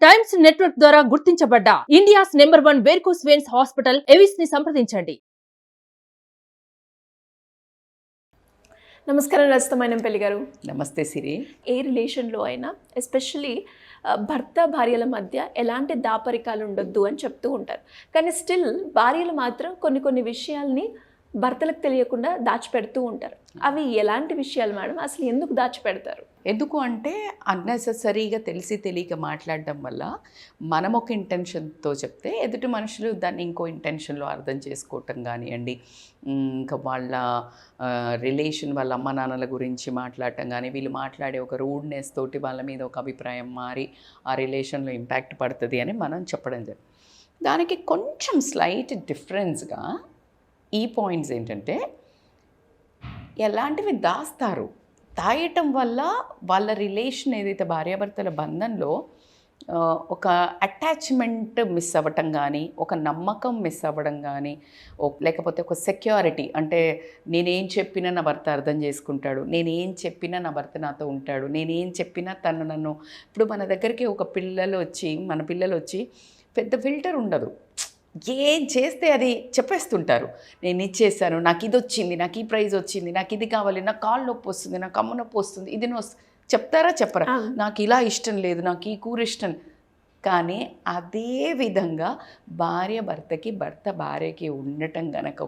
Times network ద్వారా గుర్తించబడ్డ India's number 1 varicose veins hospital Avis ని సంప్రదించండి. నమస్కారం రజితమైన పెళ్లి గారు. నమస్తే సిరి. ఏ రిలేషన్లో అయినా ఎస్పెషల్లీ భర్త భార్యల మధ్య ఎలాంటి దాపరికాలు ఉండొద్దు అని చెప్తూ ఉంటారు. కానీ స్టిల్ భార్యలు మాత్రం కొన్ని విషయాల్ని భర్తలకు తెలియకుండా దాచిపెడుతూ ఉంటారు. అవి ఎలాంటి విషయాలు మేడం? అసలు ఎందుకు దాచిపెడతారు? ఎందుకు అంటే అన్నెసెసరీగా తెలిసి తెలియక మాట్లాడడం వల్ల మనం ఒక ఇంటెన్షన్తో చెప్తే ఎదుటి మనుషులు దాన్ని ఇంకో ఇంటెన్షన్లో అర్థం చేసుకోవటం కానివ్వండి, ఇంకా వాళ్ళ రిలేషన్ వాళ్ళ అమ్మ నాన్నల గురించి మాట్లాడటం కానీ, వీళ్ళు మాట్లాడే ఒక రూడ్నెస్ తోటి వాళ్ళ మీద ఒక అభిప్రాయం మారి ఆ రిలేషన్లో ఇంపాక్ట్ పడుతుంది అని మనం చెప్పడం జరిగింది. దానికి కొంచెం స్లైట్ డిఫరెన్స్గా ఈ పాయింట్స్ ఏంటంటే, ఎలాంటివి దాస్తారు, దాయటం వల్ల వాళ్ళ రిలేషన్ ఏదైతే భార్యాభర్తల బంధంలో ఒక అటాచ్మెంట్ మిస్ అవ్వటం కానీ, ఒక నమ్మకం మిస్ అవ్వడం కానీ, లేకపోతే ఒక సెక్యూరిటీ, అంటే నేనేం చెప్పినా నా భర్త అర్థం చేసుకుంటాడు, నేనేం చెప్పినా నా భర్త నాతో ఉంటాడు, నేనేం చెప్పినా తను నన్ను. ఇప్పుడు మన దగ్గరికి మన పిల్లలు వచ్చి పెద్ద ఫిల్టర్ ఉండదు, ఏం చేస్తే అది చెప్పేస్తుంటారు. నేను ఇది చేశాను, నాకు ఇది వచ్చింది, నాకు ఈ ప్రైజ్ వచ్చింది, నాకు ఇది కావాలి, నాకు కాళ్ళు నొప్పి వస్తుంది, నాకు అమ్మ నొప్పి వస్తుంది, ఇది చెప్తారా చెప్పరా, నాకు ఇలా ఇష్టం లేదు, నాకు ఈ కూర ఇష్టం. కానీ అదే విధంగా భార్య భర్తకి, భర్త భార్యకి ఉండటం కనుక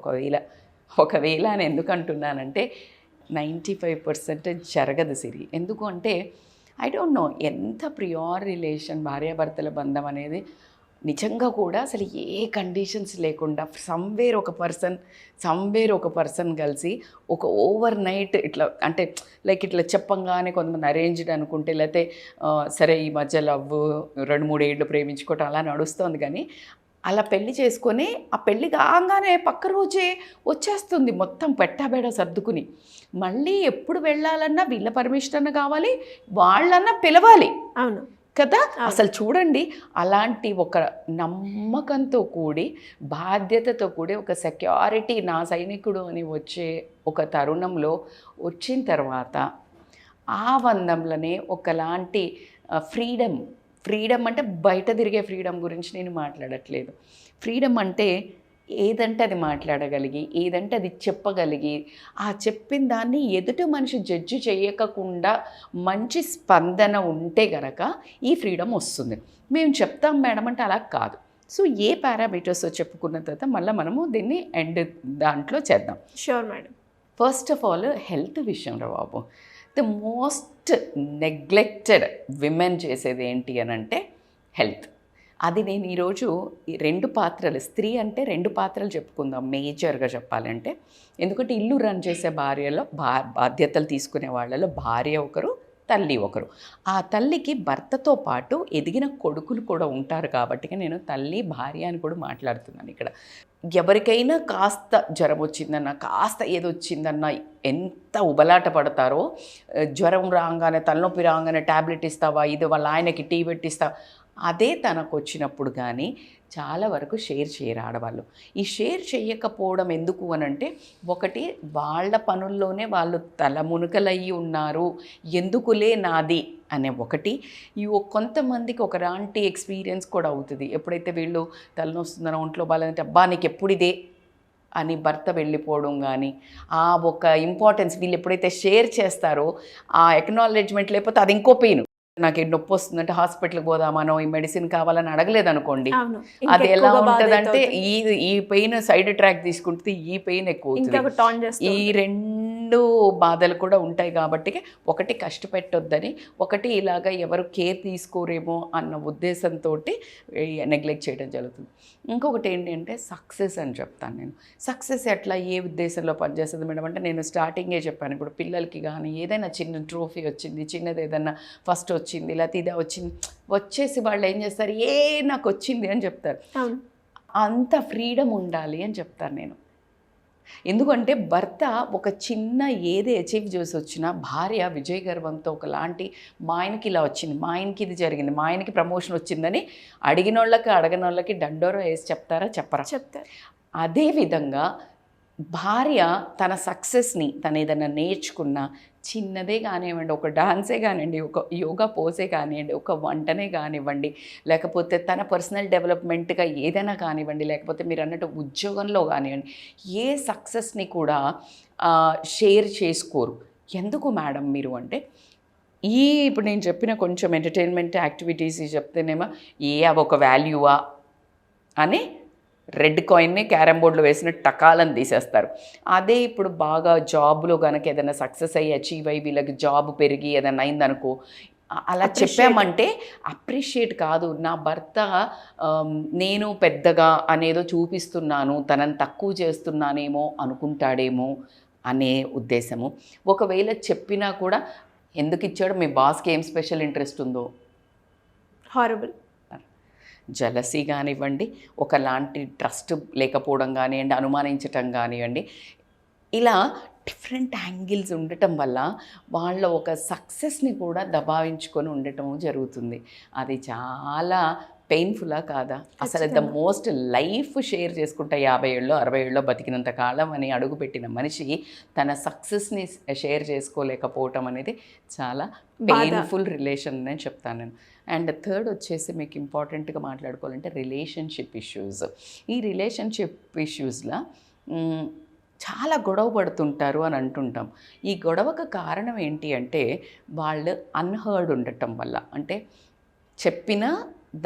ఒకవేళ అని ఎందుకు అంటున్నానంటే 95% జరగదు సిరి. ఎందుకు అంటే ఐ డోంట్ నో ఎంత ప్రియోర్ రిలేషన్ భార్యాభర్తల బంధం అనేది నిజంగా కూడా అసలు ఏ కండిషన్స్ లేకుండా సమ్వేర్ ఒక పర్సన్ కలిసి ఒక ఓవర్ నైట్ ఇట్లా, అంటే లైక్ ఇట్లా చెప్పంగానే కొంతమంది అరేంజ్డ్ అనుకుంటే, లేకపోతే సరే ఈ మధ్య లవ్ 2-3 ఏళ్ళు ప్రేమించుకోవటం అలా నడుస్తుంది. కానీ అలా పెళ్లి చేసుకొని ఆ పెళ్ళి కాగానే పక్క రోజే వచ్చేస్తుంది మొత్తం పెట్టాబేడ సర్దుకుని. మళ్ళీ ఎప్పుడు వెళ్ళాలన్నా వీళ్ళ పర్మిషన్ అన్న కావాలి, వాళ్ళన్నా పిలవాలి. అవును కదా. అసలు చూడండి, అలాంటి ఒక నమ్మకంతో కూడి, బాధ్యతతో కూడి, ఒక సెక్యూరిటీ నా సైనికుడు అని వచ్చే ఒక తరుణంలో వచ్చిన తర్వాత ఆ బంధంలోనే ఒకలాంటి ఫ్రీడమ్ అంటే బయట తిరిగే ఫ్రీడమ్ గురించి నేను మాట్లాడట్లేదు. ఫ్రీడమ్ అంటే ఏదంటే అది మాట్లాడగలిగి, ఏదంటే అది చెప్పగలిగి, ఆ చెప్పిన దాన్ని ఎదుటి మనిషి జడ్జి చేయకుండా మంచి స్పందన ఉంటే గనక ఈ ఫ్రీడమ్ వస్తుంది. మేము చెప్తాం మేడం అంటే అలా కాదు. సో ఏ పారామీటర్స్ చెప్పుకున్న తర్వాత మళ్ళీ మనము దీన్ని దాంట్లో చేద్దాం. Sure madam. First of all health విషయంలో బాబు, ద మోస్ట్ నెగ్లెక్టెడ్ విమెన్ చేసేది ఏంటి అని అంటే హెల్త్. అది నేను ఈరోజు 2 పాత్రలు, స్త్రీ అంటే 2 పాత్రలు చెప్పుకుందాం మేజర్గా చెప్పాలంటే. ఎందుకంటే ఇల్లు రన్ చేసే భార్యలో బాధ్యతలు తీసుకునే వాళ్ళలో భార్య ఒకరు, తల్లి ఒకరు. ఆ తల్లికి భర్తతో పాటు ఎదిగిన కొడుకులు కూడా ఉంటారు కాబట్టి నేను తల్లి భార్య అని కూడా మాట్లాడుతున్నాను ఇక్కడ. ఎవరికైనా కాస్త జ్వరం వచ్చిందన్నా, కాస్త ఏదొచ్చిందన్నా ఎంత ఉబలాట పడతారో, జ్వరం రాగానే, తలనొప్పి రాగానే ట్యాబ్లెట్ ఇస్తావా, ఇది వాళ్ళ ఆయనకి టీ పెట్టిస్తావా, అదే తనకు వచ్చినప్పుడు కానీ చాలా వరకు షేర్ చేయరు ఆడవాళ్ళు. ఈ షేర్ చేయకపోవడం ఎందుకు అనంటే, ఒకటి వాళ్ళ పనుల్లోనే వాళ్ళు తలమునకలయ్యి ఉన్నారు, ఎందుకులే నాది అనే ఒకటి. కొంతమందికి ఒకలాంటి ఎక్స్పీరియన్స్ కూడా అవుతుంది. ఎప్పుడైతే వీళ్ళు తలనొస్తుందని, ఒంట్లో బాగాలంటే అబ్బా నీకు ఎప్పుడు ఇదే అని భర్త వెళ్ళిపోవడం కానీ, ఆ ఒక ఇంపార్టెన్స్ వీళ్ళు ఎప్పుడైతే షేర్ చేస్తారో ఆ ఎక్నాలెడ్జ్మెంట్ లేకపోతే అది ఇంకో పెయిన్. నాకు నొప్పి వస్తుందంటే హాస్పిటల్కి పోదామనో, ఈ మెడిసిన్ కావాలని అడగలేదనుకోండి, అది ఎలా ఉంటుందంటే ఈ పెయిన్ సైడ్ ట్రాక్ తీసుకుంటే ఈ పెయిన్ ఎక్కువ అవుతుంది. ఈ 2 బాధలు కూడా ఉంటాయి కాబట్టి ఒకటి కష్టపెట్టొద్దని, ఒకటి ఇలాగ ఎవరు కేర్ తీసుకోరేమో అన్న ఉద్దేశంతో నెగ్లెక్ట్ చేయడం జరుగుతుంది. ఇంకొకటి ఏంటి అంటే సక్సెస్ అని చెప్తాను నేను. సక్సెస్ ఎట్లా, ఏ ఉద్దేశంలో పనిచేస్తుంది మేడం అంటే, నేను స్టార్టింగే చెప్పాను. ఇప్పుడు పిల్లలకి కానీ ఏదైనా చిన్న ట్రోఫీ వచ్చింది, చిన్నది ఏదైనా ఫస్ట్ వచ్చింది, లేకపోతే ఇదే వచ్చింది, వచ్చేసి వాళ్ళు ఏం చేస్తారు, నాకు వచ్చింది అని చెప్తారు. అంత ఫ్రీడమ్ ఉండాలి అని చెప్తాను నేను. ఎందుకంటే భర్త ఒక చిన్న ఏది అచీవ్ చేసి వచ్చినా, భార్య విజయ గర్వంతో ఒకలాంటి, మా ఆయనకి ఇలా వచ్చింది, మా ఆయనకి ఇది జరిగింది, మా ఆయనకి ప్రమోషన్ వచ్చిందని అడిగినోళ్ళకి దండోరా వేసి చెప్తారా? చెప్తారు. అదేవిధంగా భార్య తన సక్సెస్ని తను ఏదైనా నేర్చుకున్న చిన్నదే కానివ్వండి, ఒక డాన్సే కానివ్వండి, ఒక యోగా పోసే కానివ్వండి, ఒక వంటనే కానివ్వండి, లేకపోతే తన పర్సనల్ డెవలప్మెంట్గా ఏదైనా కానివ్వండి, లేకపోతే మీరు అన్నట్టు ఉద్యోగంలో కానివ్వండి, ఏ సక్సెస్ని కూడా షేర్ చేసుకోరు. ఎందుకు మేడం మీరు అంటే, ఇప్పుడు నేను చెప్పిన కొంచెం ఎంటర్టైన్మెంట్ యాక్టివిటీస్ చెప్తేనేమో అవి ఒక వాల్యూవా అని రెడ్ కాయిన్ని క్యారమ్ బోర్డులో వేసిన టకాలను తీసేస్తారు. అదే ఇప్పుడు బాగా జాబ్లో కనుక ఏదైనా సక్సెస్ అయ్యి అచీవ్ అయ్యి వీళ్ళకి జాబ్ పెరిగి ఏదైనా అయిందనుకో, అలా చెప్పామంటే అప్రిషియేట్ కాదు, నా భర్త నేను పెద్దగా అనేదో చూపిస్తున్నాను, తనని తక్కువ చేస్తున్నానేమో అనుకుంటాడేమో అనే ఉద్దేశము. ఒకవేళ చెప్పినా కూడా ఎందుకు ఇచ్చాడో, మీ బాస్కి ఏం స్పెషల్ ఇంట్రెస్ట్ ఉందో, హారబుల్ జలసీ కానివ్వండి, ఒకలాంటి ట్రస్ట్ లేకపోవడం కానివ్వండి, అనుమానించటం కానివ్వండి, ఇలా డిఫరెంట్ యాంగిల్స్ ఉండటం వల్ల వాళ్ళ ఒక సక్సెస్ని కూడా దబావించుకొని ఉండటం జరుగుతుంది. అది చాలా పెయిన్ఫుల్లా కాదా? అసలు ద మోస్ట్ లైఫ్ షేర్ చేసుకుంటా 50 ఏళ్ళలో 60 ఏళ్ళలో బతికినంత కాలం అని అడుగుపెట్టిన మనిషి తన సక్సెస్ని షేర్ చేసుకోలేకపోవటం అనేది చాలా పెయిన్ఫుల్ రిలేషన్ అని చెప్తాను నేను. అండ్ థర్డ్ వచ్చేసి మీకు ఇంపార్టెంట్గా మాట్లాడుకోవాలంటే రిలేషన్షిప్ ఇష్యూస్. ఈ రిలేషన్షిప్ ఇష్యూస్లో చాలా గొడవ పడుతుంటారు అని అంటుంటాం. ఈ గొడవకు కారణం ఏంటి అంటే, వాళ్ళు అన్హర్డ్ ఉండటం వల్ల, అంటే చెప్పిన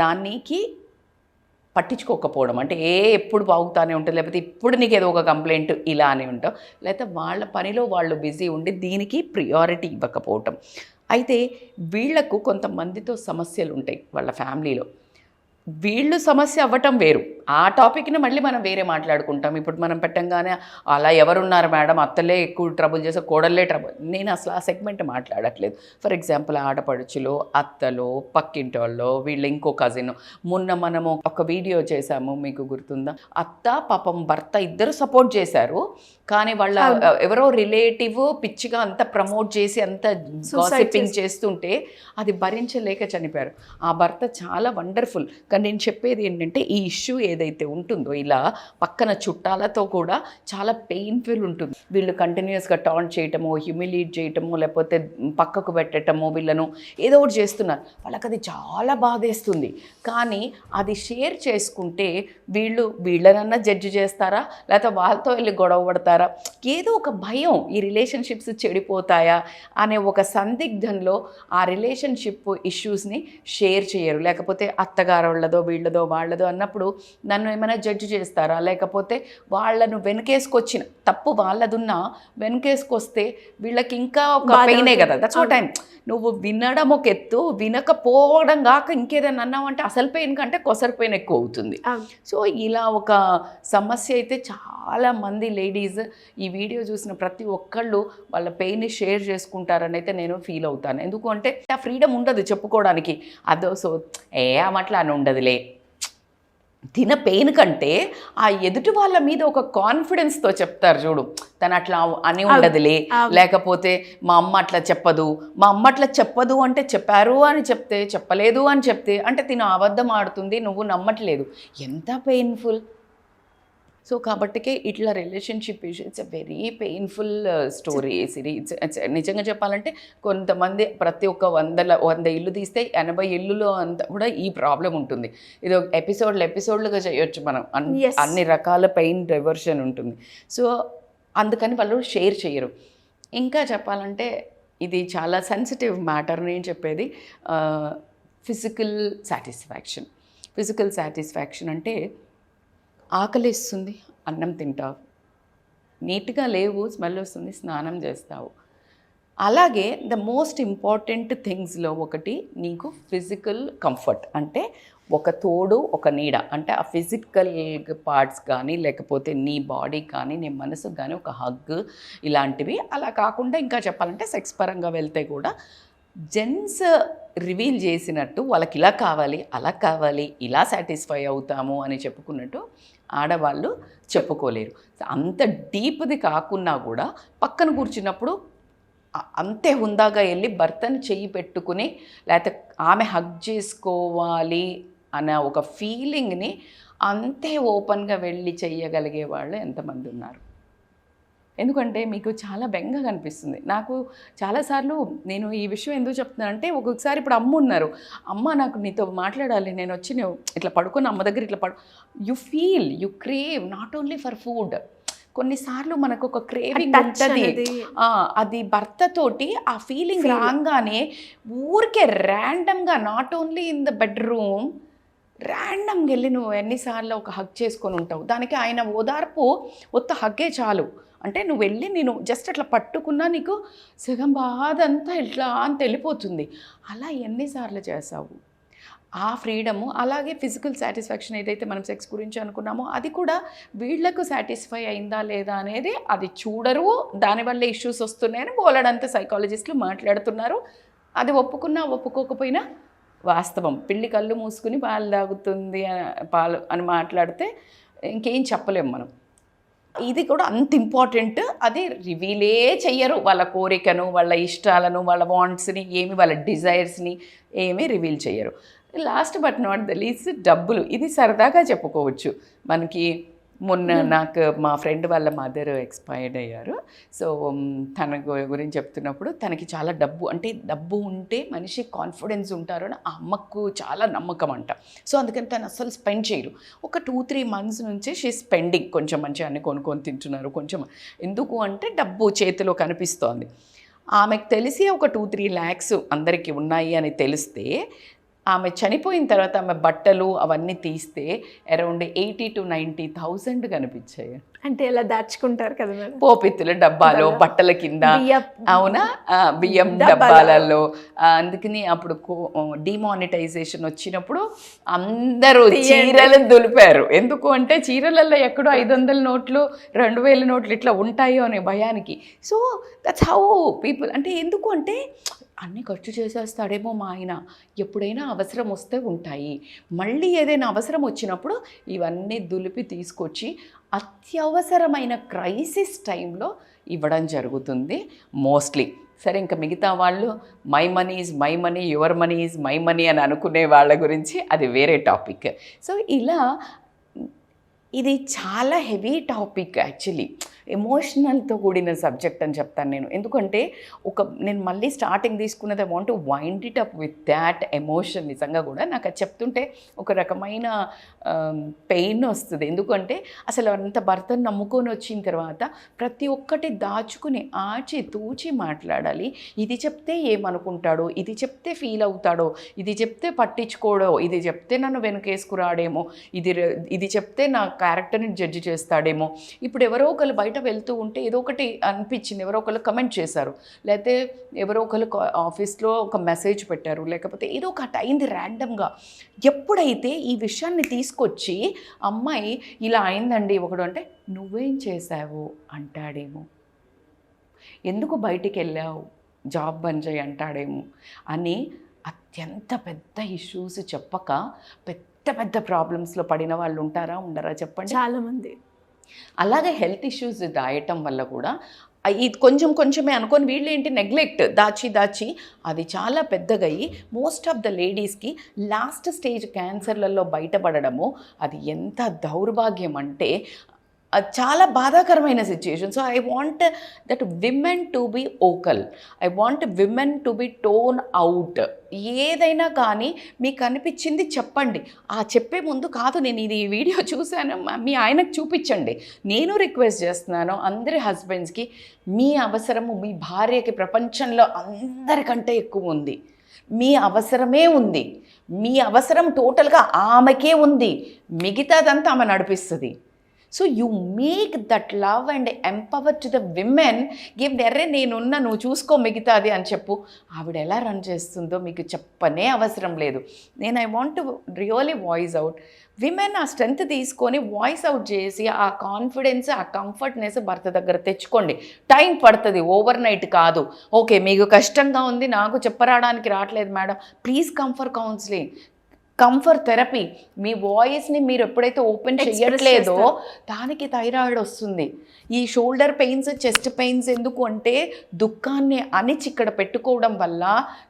దానికి పట్టించుకోకపోవడం, అంటే ఎప్పుడు బాగుతానే ఉంటుంది, లేకపోతే ఇప్పుడు నీకు ఏదో ఒక కంప్లైంట్ ఇలా అని ఉంటాం, లేకపోతే వాళ్ళ పనిలో వాళ్ళు బిజీ ఉండి దీనికి ప్రియారిటీ ఇవ్వకపోవటం. అయితే వీళ్లకు కొంతమందితో సమస్యలు ఉంటాయి వాళ్ళ ఫ్యామిలీలో. వీళ్ళు సమస్య అవ్వటం వేరు, ఆ టాపిక్ని మళ్ళీ మనం వేరే మాట్లాడుకుంటాం. ఇప్పుడు మనం పెట్టంగానే అలా ఎవరున్నారు మేడం, అత్తలే ఎక్కువ ట్రబుల్ చేస్తే కోడళ్ళే ట్రబుల్, నేను అసలు ఆ సెగ్మెంట్ మాట్లాడట్లేదు. ఫర్ ఎగ్జాంపుల్ ఆడపడుచులు, అత్తలు, పక్కింటి వాళ్ళు, వీళ్ళు ఇంకో కజిన్. మొన్న మనము ఒక వీడియో చేశాము, మీకు గుర్తుందా? అత్త పాపం భర్త ఇద్దరు సపోర్ట్ చేశారు, కానీ వాళ్ళ ఎవరో రిలేటివ్ పిచ్చిగా అంత ప్రమోట్ చేసి అంత గాసిపింగ్ చేస్తుంటే అది భరించలేక చనిపోయారు. ఆ భర్త చాలా వండర్ఫుల్. కానీ నేను చెప్పేది ఏంటంటే, ఈ ఇష్యూ ఏదైతే ఉంటుందో ఇలా పక్కన చుట్టాలతో కూడా చాలా పెయిన్ఫుల్ ఉంటుంది. వీళ్ళు కంటిన్యూస్గా టాంట్ చేయటమో, హ్యూమిలియేట్ చేయటమో, లేకపోతే పక్కకు పెట్టటమో, వీళ్ళను ఏదో ఒకటి చేస్తున్నారు, వాళ్ళకి అది చాలా బాధేస్తుంది. కానీ అది షేర్ చేసుకుంటే వీళ్ళనన్నా జడ్జి చేస్తారా, లేకపోతే వాళ్ళతో వెళ్ళి గొడవ పడతారా, ఏదో ఒక భయం, ఈ రిలేషన్షిప్స్ చెడిపోతాయా అనే ఒక సందిగ్ధంలో ఆ రిలేషన్షిప్ ఇష్యూస్ని షేర్ చేయరు. లేకపోతే అత్తగారు వాళ్ళదో వీళ్ళదో వాళ్ళదో అన్నప్పుడు నన్ను ఏమైనా జడ్జి చేస్తారా, లేకపోతే వాళ్ళను వెనకేసుకొచ్చిన తప్పు వాళ్ళదున్నా వెనకేసుకొస్తే వీళ్ళకి ఇంకా ఒక పెయినే కదా. దట్స్ వాట్ టైం నువ్వు వినడం ఒక ఎత్తు, వినకపోవడం కాక ఇంకేదైనా అన్నావంటే అసలు పెయిన్ కంటే కొసరు పెయిన్ ఎక్కువ అవుతుంది. సో ఇలా ఒక సమస్య అయితే చాలామంది లేడీస్ ఈ వీడియో చూసిన ప్రతి ఒక్కళ్ళు వాళ్ళ పెయిన్ని షేర్ చేసుకుంటారని అయితే నేను ఫీల్ అవుతాను. ఎందుకు అంటే ఆ ఫ్రీడమ్ ఉండదు చెప్పుకోవడానికి. అదో సో అట్లా అని ఉండదులే, తిన పెయిన్ కంటే ఆ ఎదుటి వాళ్ళ మీద ఒక కాన్ఫిడెన్స్తో చెప్తారు చూడు, తను అట్లా అని ఉండదులే, లేకపోతే మా అమ్మ అట్లా చెప్పదు అంటే చెప్పారు అని చెప్తే, చెప్పలేదు అని చెప్తే అంటే తిను అబద్ధం ఆడుతుంది, నువ్వు నమ్మట్లేదు, ఎంత పెయిన్ఫుల్. సో కాబట్టికే ఇట్లా relationship issue it's a very painful story series. నిజంగా చెప్పాలంటే కొంతమంది ప్రతి ఒక్క 100 ఇల్లు తీస్తే 80 ఇల్లులో అంతా కూడా ఈ ప్రాబ్లం ఉంటుంది. ఇది ఎపిసోడ్లుగా చేయొచ్చు మనం, అన్ని రకాల పెయిన్ డైవర్షన్ ఉంటుంది. సో అందుకని వాళ్ళు షేర్ చేయరు. ఇంకా చెప్పాలంటే ఇది చాలా సెన్సిటివ్ మ్యాటర్. నేను చెప్పేది ఫిజికల్ సాటిస్ఫాక్షన్ అంటే ఆకలిస్తుంది, అన్నం తింటావు, నీట్గా లేవు, స్మెల్ వస్తుంది, స్నానం చేస్తావు. అలాగే ద మోస్ట్ ఇంపార్టెంట్ థింగ్స్లో ఒకటి నీకు ఫిజికల్ కంఫర్ట్, అంటే ఒక తోడు, ఒక నీడ, అంటే ఆ ఫిజికల్ పార్ట్స్ కానీ, లేకపోతే నీ బాడీ కానీ, నీ మనసుకు కానీ ఒక హగ్, ఇలాంటివి. అలా కాకుండా ఇంకా చెప్పాలంటే సెక్స్ పరంగా వెళ్తే కూడా జెంట్స్ రివీల్ చేసినట్టు వాళ్ళకి ఇలా కావాలి, అలా కావాలి, ఇలా సాటిస్ఫై అవుతాము అని చెప్పుకున్నట్టు ఆడవాళ్ళు చెప్పుకోలేరు. అంత డీప్ది కాకున్నా కూడా పక్కన కూర్చున్నప్పుడు అంతే హుందాగా వెళ్ళి భర్తను చెయ్యి పెట్టుకుని, లేకపోతే ఆమె హగ్ చేసుకోవాలి అన్న ఒక ఫీలింగ్ని అంతే ఓపెన్గా వెళ్ళి చెయ్యగలిగే వాళ్ళు ఎంతమంది ఉన్నారు? ఎందుకంటే మీకు చాలా బెంగ కనిపిస్తుంది. నాకు చాలాసార్లు నేను ఈ విషయం ఎందుకు చెప్తున్నానంటే, ఒక్కొక్కసారి ఇప్పుడు అమ్మ ఉన్నారు, అమ్మ నాకు నీతో మాట్లాడాలి, నేను వచ్చి నువ్వు ఇట్లా పడుకొని అమ్మ దగ్గర ఇట్లా you crave not only for food. కొన్నిసార్లు మనకు ఒక క్రేవింగ్ ఉంటుంది, అది భర్తతోటి ఆ ఫీలింగ్ రాగానే ఊరికే ర్యాండమ్గా not only in the bedroom ర్యాండమ్గా వెళ్ళి నువ్వు ఎన్నిసార్లు ఒక హగ్ చేసుకొని ఉంటావు. దానికి ఆయన ఓదార్పు ఒత్త హగ్గే చాలు. అంటే నువ్వు వెళ్ళి నేను జస్ట్ అట్లా పట్టుకున్నా నీకు సగం బాధ అంతా ఇట్లా అని తెలిపోతుంది. అలా ఎన్నిసార్లు చేసావు ఆ ఫ్రీడము. అలాగే ఫిజికల్ సాటిస్ఫాక్షన్ ఏదైతే మనం సెక్స్ గురించి అనుకున్నామో అది కూడా వీళ్లకు సాటిస్ఫై అయిందా లేదా అనేది అది చూడరు. దానివల్ల ఇష్యూస్ వస్తున్నాయని బోలెడంత సైకాలజిస్టులు మాట్లాడుతున్నారు. అది ఒప్పుకున్నా ఒప్పుకోకపోయినా వాస్తవం. పిల్లి కళ్ళు మూసుకుని పాలు తాగుతుంది పాలు అని మాట్లాడితే ఇంకేం చెప్పలేము మనం. ఇది కూడా అంత ఇంపార్టెంట్. అది రివీలే చెయ్యరు, వాళ్ళ కోరికను, వాళ్ళ ఇష్టాలను, వాళ్ళ వాంట్స్ని ఏమి, వాళ్ళ డిజైర్స్ని ఏమీ రివీల్ చెయ్యరు. Last but not the least డబ్బులు. ఇది సరదాగా చెప్పుకోవచ్చు. మనకి మొన్న నాకు మా ఫ్రెండ్ వాళ్ళ మదర్ ఎక్స్పైర్డ్ అయ్యారు. సో తన గురించి చెప్తున్నప్పుడు తనకి చాలా డబ్బు ఉంటే మనిషి కాన్ఫిడెన్స్ ఉంటారు అని ఆ అమ్మకు చాలా నమ్మకం అంట. సో అందుకని తను అస్సలు స్పెండ్ చేయరు. ఒక 2-3 months నుంచే షీ స్పెండింగ్. కొంచెం మంచిగా అన్ని కొనుక్కొని తింటున్నారు. కొంచెం ఎందుకు అంటే డబ్బు చేతిలో కనిపిస్తోంది. ఆమెకు తెలిసి ఒక 2-3 lakhs అందరికీ ఉన్నాయి అని తెలిస్తే ఆమె చనిపోయిన తర్వాత ఆమె బట్టలు అవన్నీ తీస్తే అరౌండ్ 80,000 to 90,000 కనిపించాయి. అంటే ఎలా దాచుకుంటారు కదా మేడం, పోపిత్తుల డబ్బాలో, బట్టల కింద, అవునా, బియ్యం డబ్బాలలో. అందుకని అప్పుడు డిమానిటైజేషన్ వచ్చినప్పుడు అందరూ చీరలు దులిపారు. ఎందుకు అంటే చీరలలో ఎక్కడో 500 నోట్లు 2000 నోట్లు ఇట్లా ఉంటాయో అనే భయానికి. So that's how people. అంటే ఎందుకు అంటే అన్నీ ఖర్చు చేసేస్తాడేమో మా ఆయన, ఎప్పుడైనా అవసరం వస్తే ఉంటాయి, మళ్ళీ ఏదైనా అవసరం వచ్చినప్పుడు ఇవన్నీ దులిపి తీసుకొచ్చి అత్యవసరమైన క్రైసిస్ టైంలో ఇవ్వడం జరుగుతుంది మోస్ట్లీ. సరే, ఇంకా మిగతా వాళ్ళు my money is my money, your money is my money అని అనుకునే వాళ్ళ గురించి అది వేరే టాపిక్. సో ఇలా ఇది చాలా హెవీ టాపిక్ యాక్చువల్లీ, ఎమోషనల్తో కూడిన సబ్జెక్ట్ అని చెప్తాను నేను. ఎందుకంటే నేను మళ్ళీ స్టార్టింగ్ తీసుకున్నది I want to wind it up with that emotion. నిజంగా కూడా నాకు అది చెప్తుంటే ఒక రకమైన పెయిన్ వస్తుంది. ఎందుకంటే అసలు అంత భర్తను నమ్ముకొని వచ్చిన తర్వాత ప్రతి ఒక్కటి దాచుకుని ఆచి తూచి మాట్లాడాలి. ఇది చెప్తే ఏమనుకుంటాడో, ఇది చెప్తే ఫీల్ అవుతాడో, ఇది చెప్తే పట్టించుకోడో, ఇది చెప్తే నన్ను వెనుకేసుకురాడేమో, ఇది చెప్తే నా క్యారెక్టర్ని జడ్జి చేస్తాడేమో. ఇప్పుడు ఎవరో ఒకరు బయట వెళ్తూ ఉంటే ఏదో ఒకటి అనిపించింది, ఎవరో ఒకరు కమెంట్ చేశారు, లేకపోతే ఎవరో ఒకరు ఆఫీస్లో ఒక మెసేజ్ పెట్టారు, లేకపోతే ఏదో ఒకటి అయింది ర్యాండమ్గా. ఎప్పుడైతే ఈ విషయాన్ని తీసుకొచ్చి అమ్మాయి ఇలా అయిందండి ఒకడు అంటే నువ్వేం చేశావు అంటాడేమో, ఎందుకు బయటికి వెళ్ళావు, జాబ్ బంద్ చేయి అంటాడేమో అని అత్యంత పెద్ద ఇష్యూస్ చెప్పక పెద్ద ప్రాబ్లమ్స్లో పడిన వాళ్ళు ఉంటారా, ఉండరా చెప్పండి? చాలామంది. అలాగే హెల్త్ ఇష్యూస్ దాయటం వల్ల కూడా ఇది కొంచెమే అనుకొని వీళ్ళు ఏంటి నెగ్లెక్ట్ దాచి అది చాలా పెద్దగా అయ్యి మోస్ట్ ఆఫ్ ద లేడీస్కి లాస్ట్ స్టేజ్ క్యాన్సర్లలో బయటపడడము అది ఎంత దౌర్భాగ్యం అంటే చాలా బాధాకరమైన situation. So I want that women to be vocal, I want women to be tone out. ఏదైనా కానీ మీకు అనిపించింది చెప్పండి. ఆ చెప్పే ముందు కాదు, నేను ఇది ఈ వీడియో చూశాను మీ ఆయనకు చూపించండి. నేను రిక్వెస్ట్ చేస్తున్నాను అందరి హస్బెండ్స్కి, మీ అవసరము మీ భార్యకి ప్రపంచంలో అందరికంటే ఎక్కువ ఉంది. మీ అవసరమే ఉంది, మీ అవసరం టోటల్గా ఆమెకే ఉంది, మిగతాదంతా ఆమె నడిపిస్తుంది. So you make that love and empower to the women. Give ఎర్రే నేనున్నా, నువ్వు చూసుకో మిగతాది అని చెప్పు. ఆవిడ ఎలా రన్ చేస్తుందో మీకు చెప్పనే అవసరం లేదు. నేను I want to really voice out. Women ఆ స్ట్రెంత్ తీసుకొని వాయిస్ అవుట్ చేసి ఆ కాన్ఫిడెన్స్, ఆ కంఫర్ట్నెస్ భర్త దగ్గర తెచ్చుకోండి. టైం పడుతుంది, ఓవర్ నైట్ కాదు. ఓకే, మీకు కష్టంగా ఉంది, నాకు చెప్పరాడానికి రావట్లేదు madam, please come for counselling, come for therapy. మీ వాయిస్ని మీరు ఎప్పుడైతే ఓపెన్ చేయట్లేదో దానికి థైరాయిడ్ వస్తుంది. ఈ షోల్డర్ పెయిన్స్, చెస్ట్ పెయిన్స్ ఎందుకు అంటే దుఃఖాన్ని అణిచి ఇక్కడ పెట్టుకోవడం వల్ల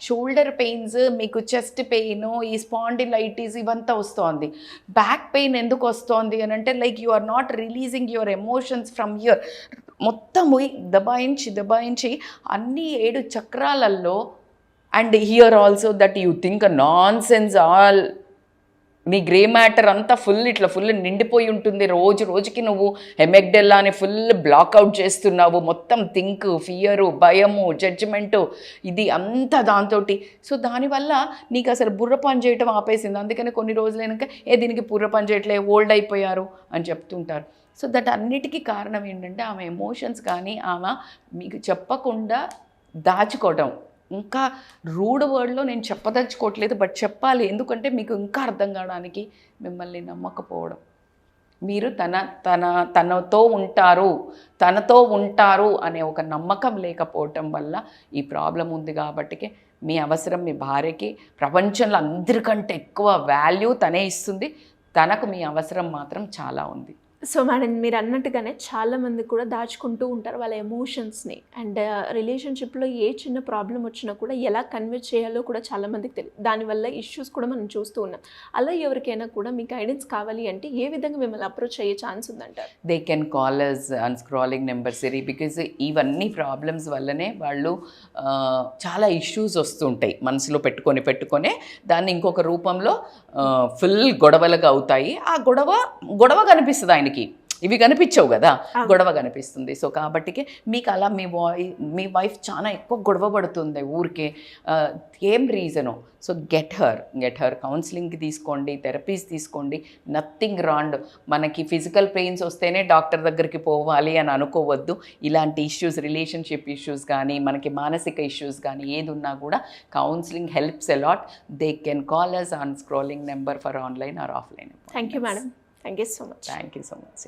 షోల్డర్ పెయిన్స్, మీకు చెస్ట్ పెయిన్, ఈ స్పాండిలైటిస్ ఇవంతా వస్తుంది. బ్యాక్ పెయిన్ ఎందుకు వస్తుంది అని అంటే like you are not releasing your emotions from your మొత్తం పోయి దబాయించి అన్ని 7 చక్రాలలో, and here also that you think nonsense all, నీ గ్రే మ్యాటర్ అంతా ఫుల్ నిండిపోయి ఉంటుంది. రోజుకి నువ్వు హెమెగ్డెల్లా అని ఫుల్ బ్లాక్అవుట్ చేస్తున్నావు. మొత్తం థింక్, ఫియరు, భయము, జడ్జిమెంటు, ఇది అంతా దాంతో. సో దానివల్ల నీకు అసలు బుర్ర పని చేయటం ఆపేసింది. అందుకని కొన్ని రోజులైనాక దీనికి బుర్ర పని చేయట్లే, ఓల్డ్ అయిపోయారు అని చెప్తుంటారు. సో దట్ అన్నిటికీ కారణం ఏంటంటే ఆమె ఎమోషన్స్ కానీ ఆమె మీకు చెప్పకుండా దాచుకోవటం. ఇంకా రూడ్ వర్డ్లో నేను చెప్పదలుచుకోవట్లేదు, బట్ చెప్పాలి, ఎందుకంటే మీకు ఇంకా అర్థం కావడానికి. మిమ్మల్ని నమ్మకపోవడం, మీరు తనతో ఉంటారు అనే ఒక నమ్మకం లేకపోవటం వల్ల ఈ ప్రాబ్లం ఉంది. కాబట్టి మీ అవసరం మీ భార్యకి ప్రపంచంలో అందరికంటే ఎక్కువ వాల్యూ తనే ఇస్తుంది. తనకు మీ అవసరం మాత్రం చాలా ఉంది. సో మేడం, మీరు అన్నట్టుగానే చాలామంది కూడా దాచుకుంటూ ఉంటారు వాళ్ళ ఎమోషన్స్ని. అండ్ రిలేషన్షిప్లో ఏ చిన్న ప్రాబ్లం వచ్చినా కూడా ఎలా కన్వే చేయాలో కూడా చాలామందికి తెలియదు. దానివల్ల ఇష్యూస్ కూడా మనం చూస్తూ ఉన్నాం. అలా ఎవరికైనా కూడా మీ గైడెన్స్ కావాలి అంటే ఏ విధంగా మిమ్మల్ని అప్రోచ్ అయ్యే ఛాన్స్ ఉందంటారు? They can call us on scrolling number సిరీ, బికాజ్ ఇవన్నీ ప్రాబ్లమ్స్ వల్లనే వాళ్ళు చాలా ఇష్యూస్ వస్తుంటాయి. మనసులో పెట్టుకొని దాన్ని ఇంకొక రూపంలో ఫుల్ గొడవలుగా అవుతాయి. ఆ గొడవ కనిపిస్తుంది ఆయనకి, ఇవి కనిపించవు కదా, గొడవ కనిపిస్తుంది. సో కాబట్టికి మీకు అలా మీ వైఫ్ చాలా ఎక్కువ గొడవ పడుతుంది ఊరికే, ఏం రీజను. సో గెట్ హర్ కౌన్సిలింగ్కి తీసుకోండి, థెరపీస్ తీసుకోండి. Nothing wrong. మనకి ఫిజికల్ పెయిన్స్ వస్తేనే డాక్టర్ దగ్గరికి పోవాలి అని అనుకోవద్దు. ఇలాంటి ఇష్యూస్, రిలేషన్షిప్ ఇష్యూస్ కానీ, మనకి మానసిక ఇష్యూస్ కానీ ఏది ఉన్నా కూడా counselling helps a lot. They can call us on scrolling number for online or offline. Thank you madam. Thank you so much. Thank you so much.